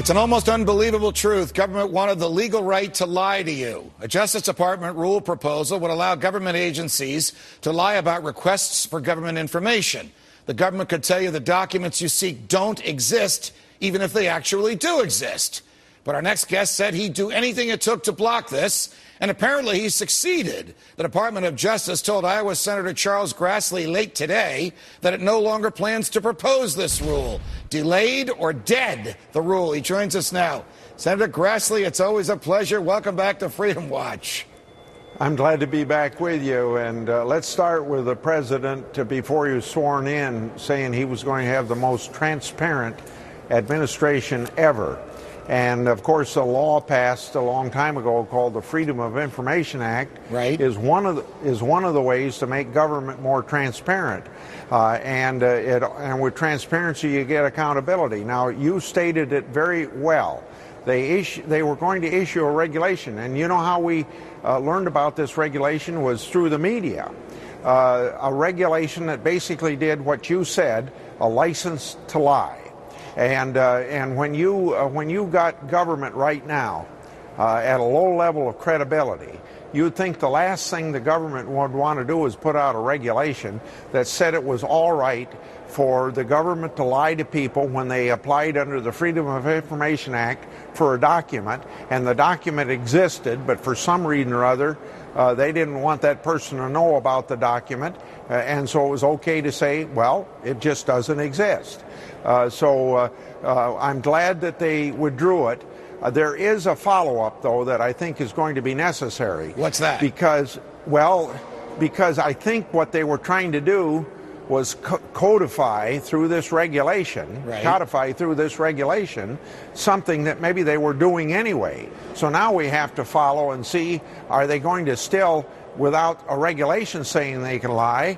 It's an almost unbelievable truth. Government wanted the legal right to lie to you. A Justice Department rule proposal would allow government agencies to lie about requests for government information. The government could tell you the documents you seek don't exist, even if they actually do exist. But our next guest said he'd do anything it took to block this, and apparently he succeeded. The Department of Justice told Iowa Senator Charles Grassley late today that it no longer plans to propose this rule. Delayed or dead, the rule. He joins us now. Senator Grassley, it's always a pleasure. Welcome back to Freedom Watch. I'm glad to be back with you, and let's start with the president before he was sworn in saying he was going to have the most transparent administration ever. And of course, the law passed a long time ago called the Freedom of Information Act is one of the ways to make government more transparent. And with transparency, you get accountability. Now, you stated it very well. They were going to issue a regulation, and you know how we learned about this regulation was through the media. A regulation that basically did what you said, a license to lie. And when you got government right now at a low level of credibility, you'd think the last thing the government would want to do is put out a regulation that said it was all right for the government to lie to people when they applied under the Freedom of Information Act for a document, and the document existed, but for some reason or other, they didn't want that person to know about the document, and so it was okay to say, well, it just doesn't exist. So I'm glad that they withdrew it. There is a follow-up, though, that I think is going to be necessary. What's that? Because I think what they were trying to do was codify through this regulation, something that maybe they were doing anyway. So now we have to follow and see, are they going to still, without a regulation saying they can lie,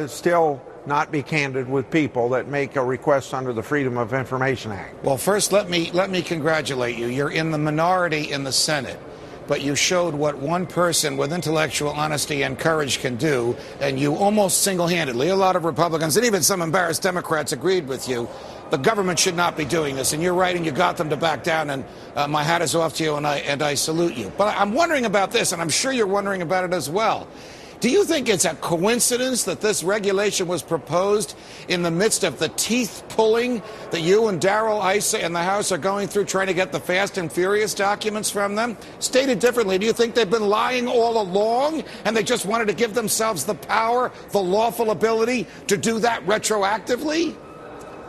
still not be candid with people that make a request under the Freedom of Information Act? Well, first, let me congratulate you. You're in the minority in the Senate, but you showed what one person with intellectual honesty and courage can do, and you almost single-handedly, a lot of Republicans and even some embarrassed Democrats agreed with you. The government should not be doing this, and you're right, and you got them to back down, and my hat is off to you, and I salute you. But I'm wondering about this, and I'm sure you're wondering about it as well. Do you think it's a coincidence that this regulation was proposed in the midst of the teeth-pulling that you and Darrell Issa and the House are going through trying to get the Fast and Furious documents from them? Stated differently, do you think they've been lying all along and they just wanted to give themselves the power, the lawful ability to do that retroactively?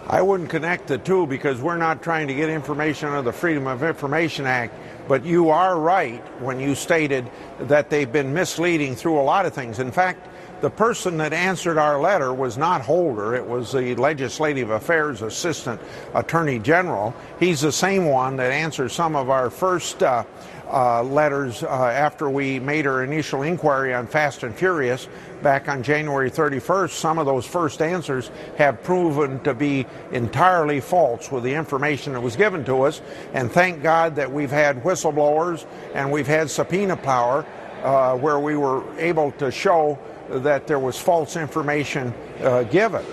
I wouldn't connect the two because we're not trying to get information under the Freedom of Information Act. But you are right when you stated that they've been misleading through a lot of things. In fact, the person that answered our letter was not Holder. It was the Legislative Affairs Assistant Attorney General. He's the same one that answered some of our first letters after we made our initial inquiry on Fast and Furious back on January 31st. Some of those first answers have proven to be entirely false with the information that was given to us. And thank God that we've had whistleblowers and we've had subpoena power where we were able to show that there was false information given.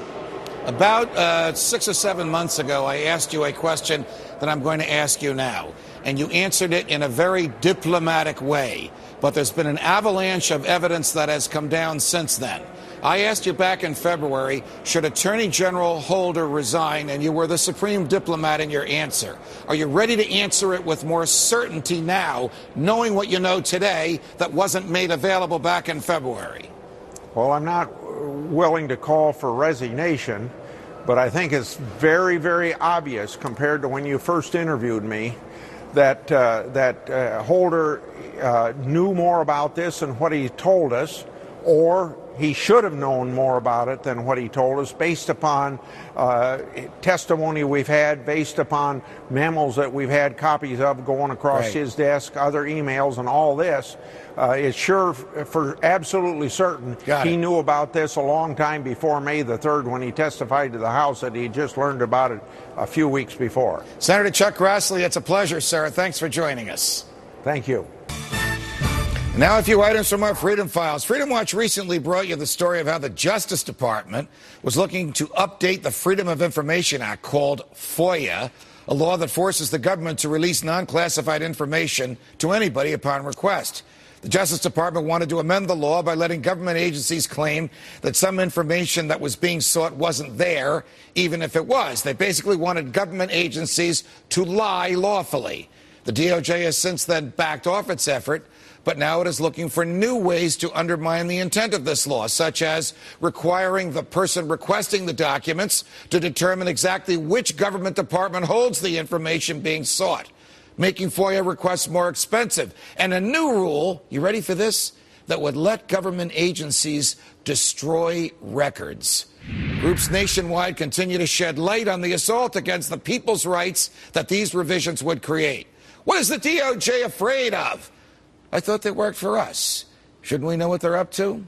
About 6 or 7 months ago, I asked you a question that I'm going to ask you now, and you answered it in a very diplomatic way. But there's been an avalanche of evidence that has come down since then. I asked you back in February, should Attorney General Holder resign, and you were the supreme diplomat in your answer. Are you ready to answer it with more certainty now, knowing what you know today that wasn't made available back in February? Well, I'm not willing to call for resignation, but I think it's very, very obvious compared to when you first interviewed me that Holder knew more about this than what he told us, or he should have known more about it than what he told us based upon testimony we've had, based upon memos that we've had copies of going across his desk, other emails and all this. It's sure for absolutely certain he knew about this a long time before May the 3rd when he testified to the House that he just learned about it a few weeks before. Senator Chuck Grassley, it's a pleasure, sir. Thanks for joining us. Thank you. Now a few items from our Freedom Files. Freedom Watch recently brought you the story of how the Justice Department was looking to update the Freedom of Information Act, called FOIA, a law that forces the government to release non-classified information to anybody upon request. The Justice Department wanted to amend the law by letting government agencies claim that some information that was being sought wasn't there, even if it was. They basically wanted government agencies to lie lawfully. The DOJ has since then backed off its effort, but now it is looking for new ways to undermine the intent of this law, such as requiring the person requesting the documents to determine exactly which government department holds the information being sought, making FOIA requests more expensive, and a new rule, you ready for this, that would let government agencies destroy records. Groups nationwide continue to shed light on the assault against the people's rights that these revisions would create. What is the DOJ afraid of? I thought they worked for us. Shouldn't we know what they're up to?